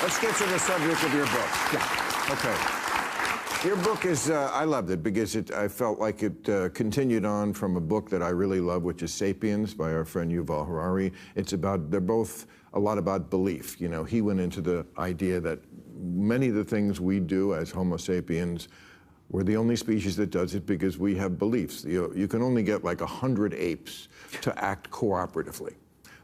Let's get to the subject of your book. Yeah. Okay. Your book is, I loved it because I felt like it continued on from a book that I really love, which is Sapiens by our friend Yuval Harari. They're both a lot about belief. You know, he went into the idea that many of the things we do as Homo sapiens, we're the only species that does it because we have beliefs. You can only get like 100 apes to act cooperatively.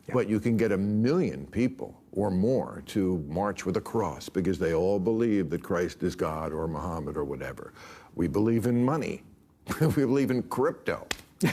Yeah. But you can get 1 million people or more to march with a cross because they all believe that Christ is God or Muhammad or whatever. We believe in money. We believe in crypto.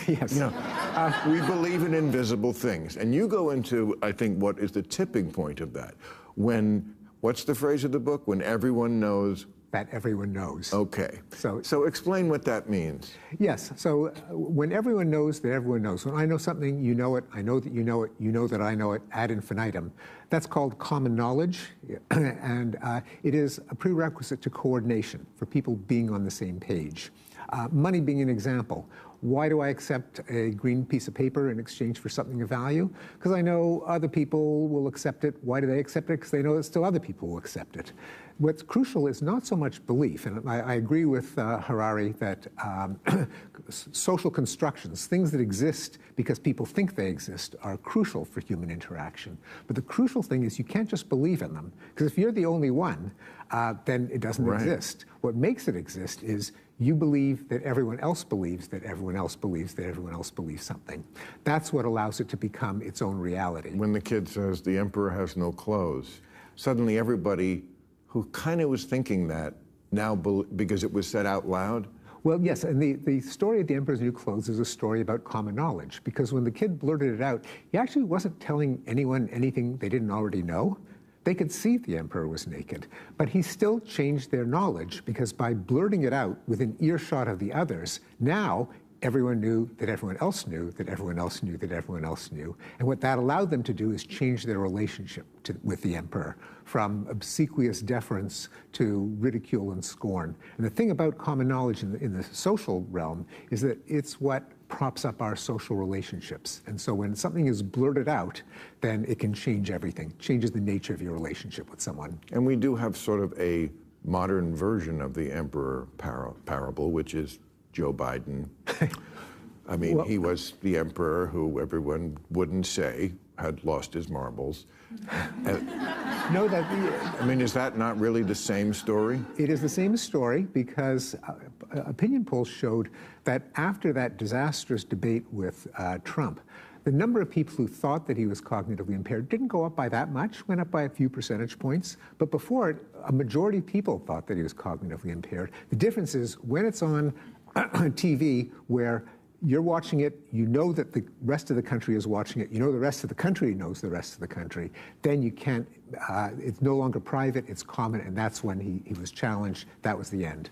Yes. You know, we believe in invisible things. And you go into, I think, what is the tipping point of that. When, what's the phrase of the book? When everyone knows. That everyone knows. Okay. So explain what that means. Yes. So when everyone knows that everyone knows. When I know something, you know it. I know that you know it. You know that I know it ad infinitum. That's called common knowledge. And it is a prerequisite to coordination for people being on the same page. Money being an example. Why do I accept a green piece of paper in exchange for something of value? Because I know other people will accept it. Why do they accept it? Because they know that still other people will accept it. What's crucial is not so much belief, and I agree with Harari that social constructions, things that exist because people think they exist, are crucial for human interaction. But the crucial thing is you can't just believe in them, because if you're the only one, then it doesn't exist. What makes it exist is you believe that everyone else believes that everyone else believes that everyone else believes something. That's what allows it to become its own reality. When the kid says the emperor has no clothes, suddenly everybody who kind of was thinking that now, because it was said out loud? Well, yes, and the story of the Emperor's New Clothes is a story about common knowledge, because when the kid blurted it out, he actually wasn't telling anyone anything they didn't already know. They could see the emperor was naked, but he still changed their knowledge, because by blurting it out within earshot of the others, now everyone knew that everyone else knew that everyone else knew that everyone else knew. And what that allowed them to do is change their relationship with the emperor from obsequious deference to ridicule and scorn. And the thing about common knowledge in the social realm is that it's what props up our social relationships. And so when something is blurted out, then it can change everything, changes the nature of your relationship with someone. And we do have sort of a modern version of the emperor parable, which is Joe Biden. I mean, well, he was the emperor who everyone wouldn't say had lost his marbles. No, I mean, is that not really the same story? It is the same story because opinion polls showed that after that disastrous debate with Trump, the number of people who thought that he was cognitively impaired didn't go up by that much, went up by a few percentage points. But before it, a majority of people thought that he was cognitively impaired. The difference is when it's on TV where you're watching it, you know that the rest of the country is watching it, you know the rest of the country knows the rest of the country, then you can't, it's no longer private, it's common, and that's when he was challenged. That was the end.